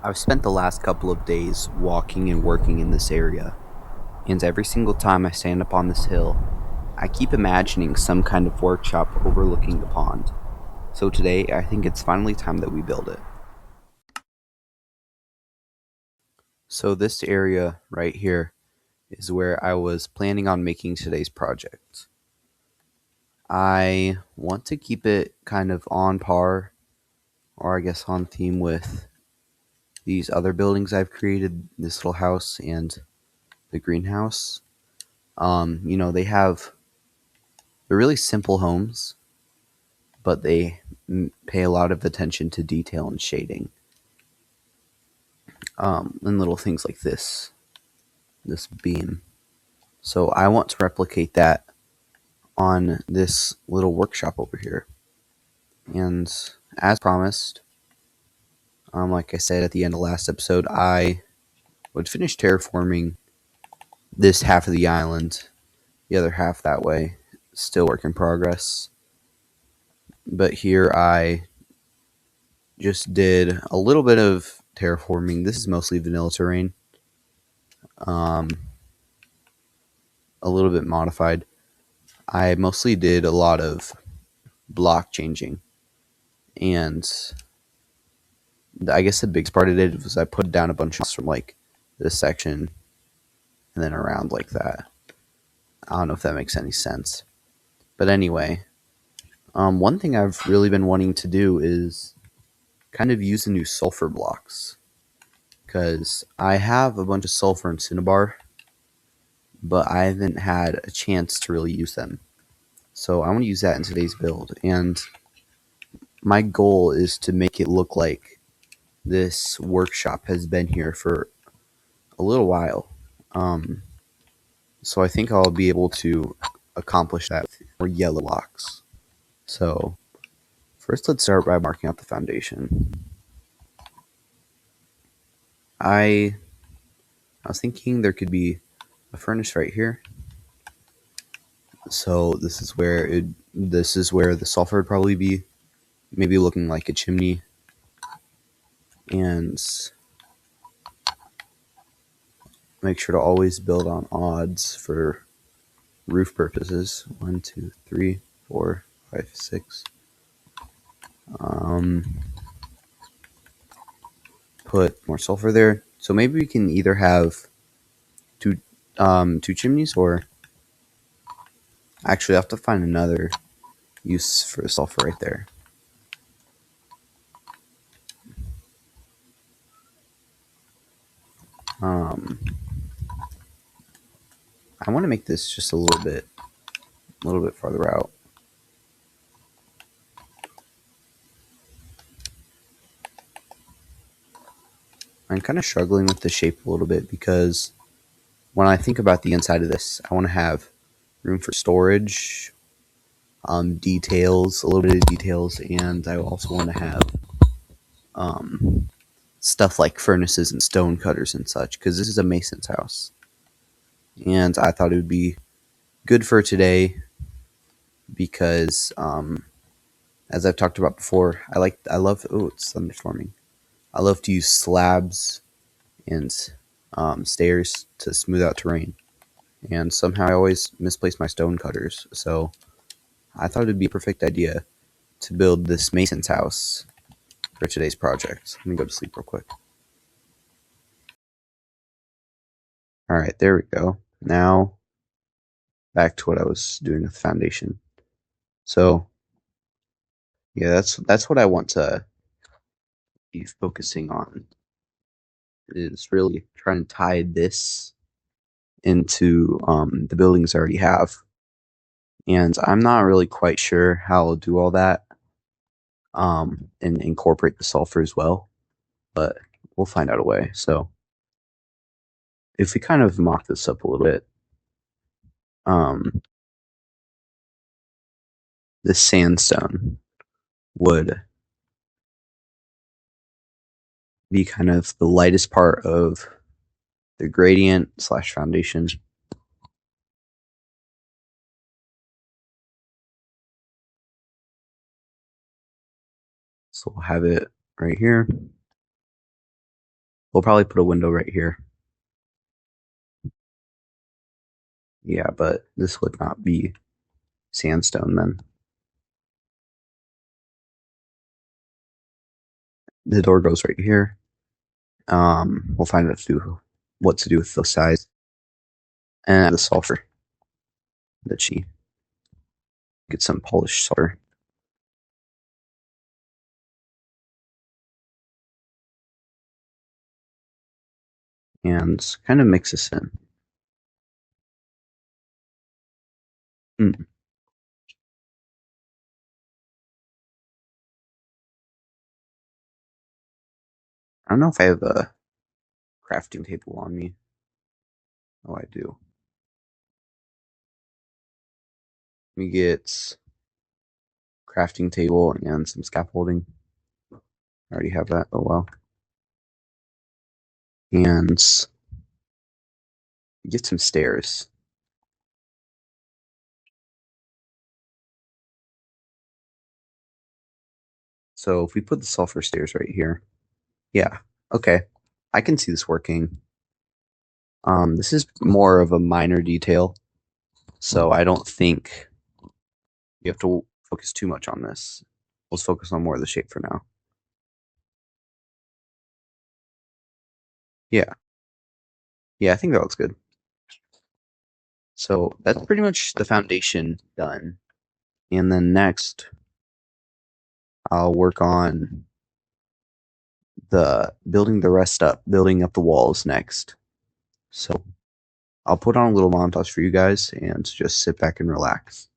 I've spent the last couple of days walking and working in this area, and every single time I stand up on this hill, I keep imagining some kind of workshop overlooking the pond. So today, I think it's finally time that we build it. So this area right here is where I was planning on making today's project. I want to keep it kind of on par, or I guess on theme with these other buildings I've created, this little house and the greenhouse. They're really simple homes, but they pay a lot of attention to detail and shading. And little things like this beam. So I want to replicate that on this little workshop over here. And as promised, like I said at the end of last episode, I would finish terraforming this half of the island, the other half that way. Still work in progress. But here I just did a little bit of terraforming. This is mostly vanilla terrain. Um, a little bit modified. I mostly did a lot of block changing. And I guess the biggest part of it was I put down a bunch of from like this section and then around like that. I don't know if that makes any sense. But anyway, one thing I've really been wanting to do is kind of use the new sulfur blocks. Because I have a bunch of sulfur and cinnabar, but I haven't had a chance to really use them. So I want to use that in today's build. And my goal is to make it look like this workshop has been here for a little while. So I think I'll be able to accomplish that with more yellow blocks. So first let's start by marking out the foundation. I was thinking there could be a furnace right here. So this is where the sulfur would probably be, maybe looking like a chimney. And make sure to always build on odds for roof purposes. 1, 2, 3, 4, 5, 6. Put more sulfur there. So maybe we can either have two chimneys, or actually I have to find another use for the sulfur right there. I want to make this just a little bit farther out. I'm kind of struggling with the shape a little bit because when I think about the inside of this, I want to have room for storage, details, a little bit of details, and I also want to have stuff like furnaces and stone cutters and such, because this is a mason's house. And I thought it would be good for today because, as I've talked about before, I love, oh, it's thunderstorming. I love to use slabs and stairs to smooth out terrain. And somehow I always misplace my stone cutters. So I thought it would be a perfect idea to build this mason's house for today's project. Let me go to sleep real quick. All right, there we go. Now back to what I was doing with the foundation. So yeah, that's what I want to be focusing on, is really trying to tie this into the buildings I already have. And I'm not really quite sure how I'll do all that and incorporate the sulfur as well, but we'll find out a way. So if we kind of mock this up a little bit, this sandstone would be kind of the lightest part of the gradient / foundation. So we'll have it right here. We'll probably put a window right here. Yeah, but this would not be sandstone then. The door goes right here. We'll find out what to do with the size and the sulfur that she get some polished sulfur. And kind of mix this in. I don't know if I have a crafting table on me. Oh, I do. Let me get crafting table and some scaffolding. I already have that. Oh well. And get some stairs. So if we put the sulfur stairs right here, yeah, okay, I can see this working. This is more of a minor detail, so I don't think you have to focus too much on this. Let's focus on more of the shape for now. Yeah, yeah, I think that looks good. So that's pretty much the foundation done. And then next, I'll work on building the rest up, building up the walls next. So I'll put on a little montage for you guys and just sit back and relax.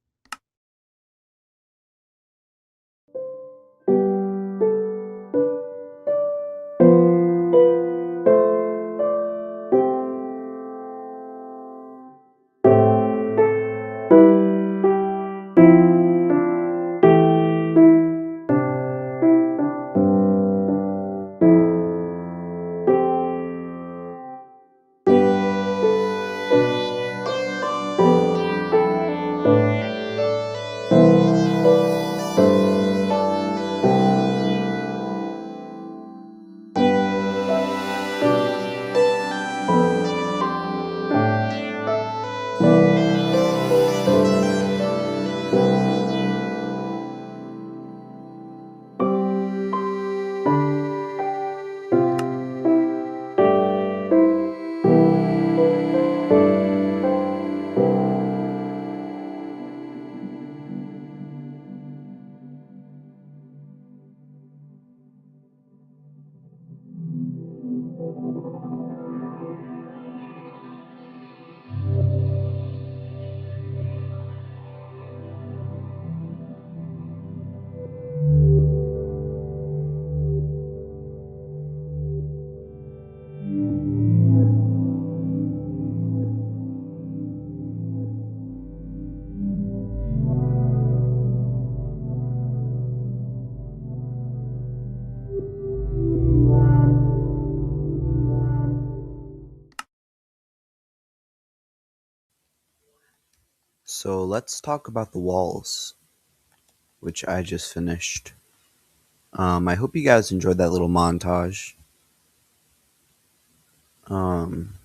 So let's talk about the walls, which I just finished. I hope you guys enjoyed that little montage. Um,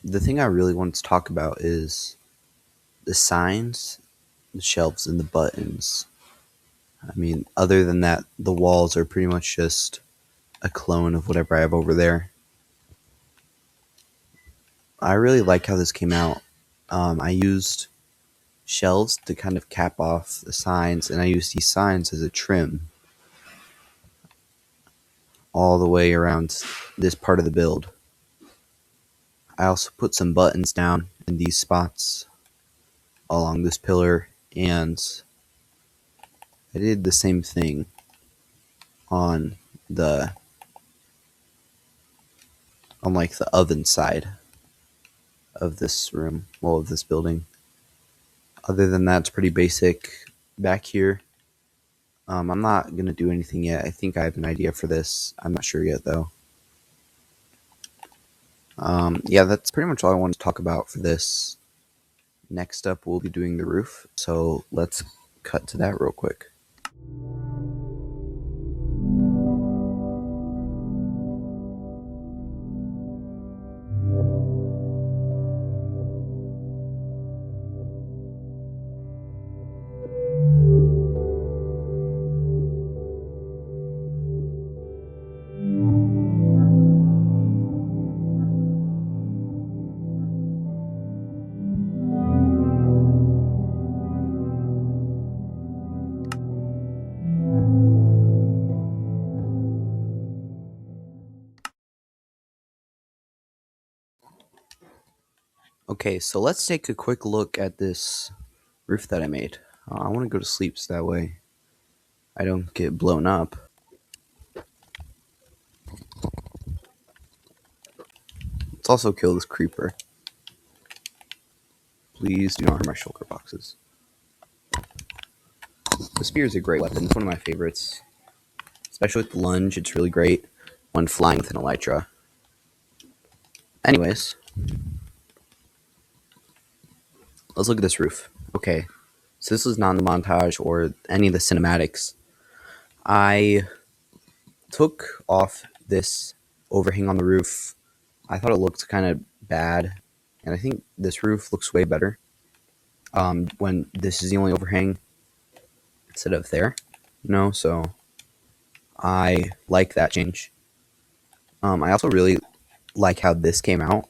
the thing I really want to talk about is the signs, the shelves, and the buttons. I mean, other than that, the walls are pretty much just a clone of whatever I have over there. I really like how this came out. I used shelves to kind of cap off the signs, and I used these signs as a trim all the way around this part of the build. I also put some buttons down in these spots along this pillar, and I did the same thing on the like the oven side of this room, well, of this building. Other than that, it's pretty basic. Back here, I'm not gonna do anything yet. I think I have an idea for this. I'm not sure yet though. Yeah, that's pretty much all I want to talk about for this. Next up, we'll be doing the roof. So let's cut to that real quick. Okay, so let's take a quick look at this roof that I made. I want to go to sleep so that way I don't get blown up. Let's also kill this creeper. Please do not hurt my shulker boxes. The spear is a great weapon. It's one of my favorites. Especially with the lunge, it's really great when flying with an elytra. Anyways, let's look at this roof. Okay, so this is not the montage or any of the cinematics. I took off this overhang on the roof. I thought it looked kind of bad, and I think this roof looks way better when this is the only overhang instead of there. So I like that change. I also really like how this came out.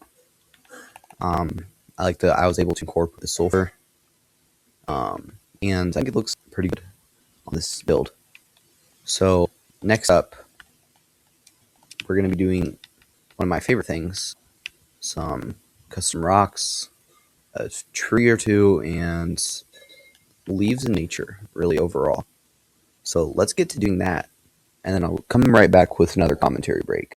I like that I was able to incorporate the sulfur, and I think it looks pretty good on this build. So next up, we're going to be doing one of my favorite things, some custom rocks, a tree or two, and leaves in nature, really overall. So let's get to doing that, and then I'll come right back with another commentary break.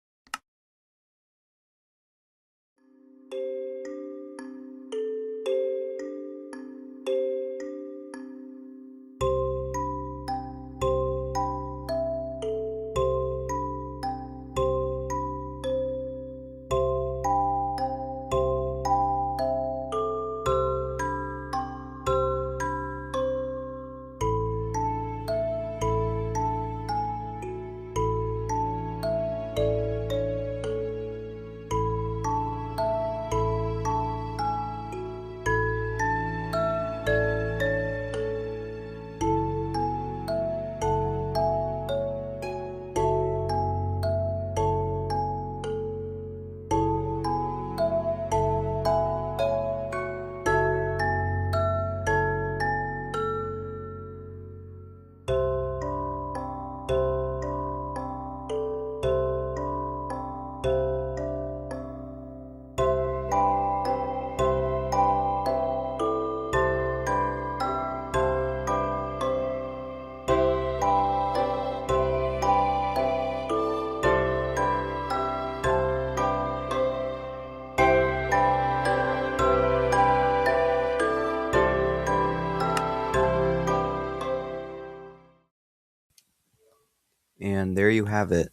And there you have it.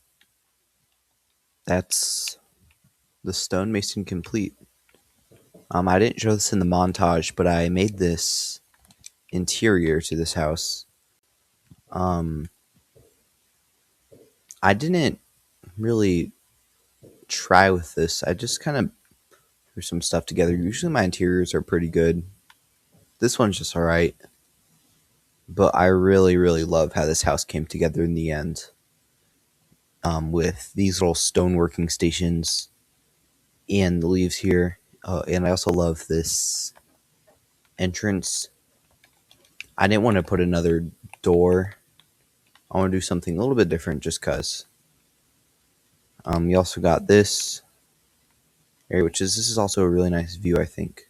That's the stonemason complete. I didn't show this in the montage, but I made this interior to this house. I didn't really try with this. I just kind of threw some stuff together. Usually my interiors are pretty good. This one's just alright. But I really, really love how this house came together in the end. With these little stoneworking stations and the leaves here. And I also love this entrance. I didn't want to put another door. I want to do something a little bit different just because. You also got this area, this is also a really nice view, I think,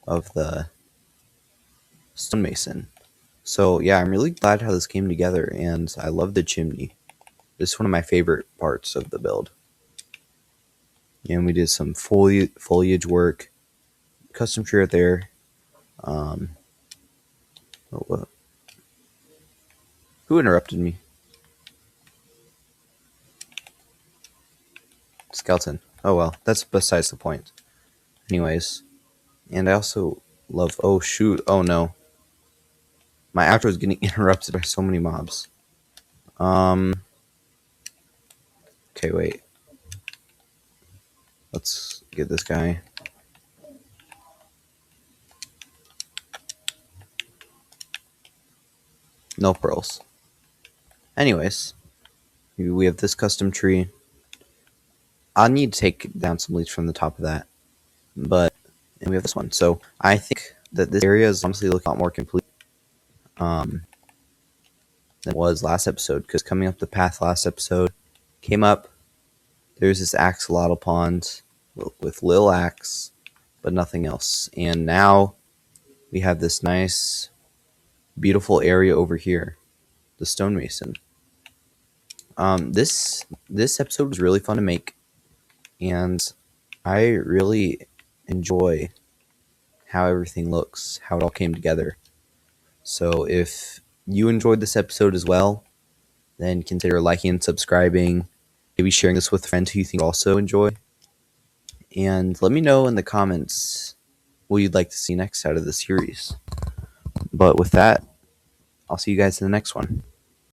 of the stonemason. So yeah, I'm really glad how this came together, and I love the chimney. This is one of my favorite parts of the build. And we did some foliage work, custom tree right there. Who interrupted me? Skeleton. Oh well, that's besides the point. Anyways, and I also love. Oh shoot! Oh no! My outro is getting interrupted by so many mobs. Okay, wait. Let's get this guy. No pearls. Anyways, we have this custom tree. I need to take down some leaves from the top of that. And we have this one. So I think that this area is honestly looking a lot more complete than it was last episode. Because coming up the path last episode, came up, there's this axolotl pond with Lil Axe, but nothing else. And now we have this nice, beautiful area over here, the stonemason. This episode was really fun to make, and I really enjoy how everything looks, how it all came together. So if you enjoyed this episode as well, then consider liking and subscribing, maybe sharing this with friends who you think also enjoy. And let me know in the comments what you'd like to see next out of the series. But with that, I'll see you guys in the next one.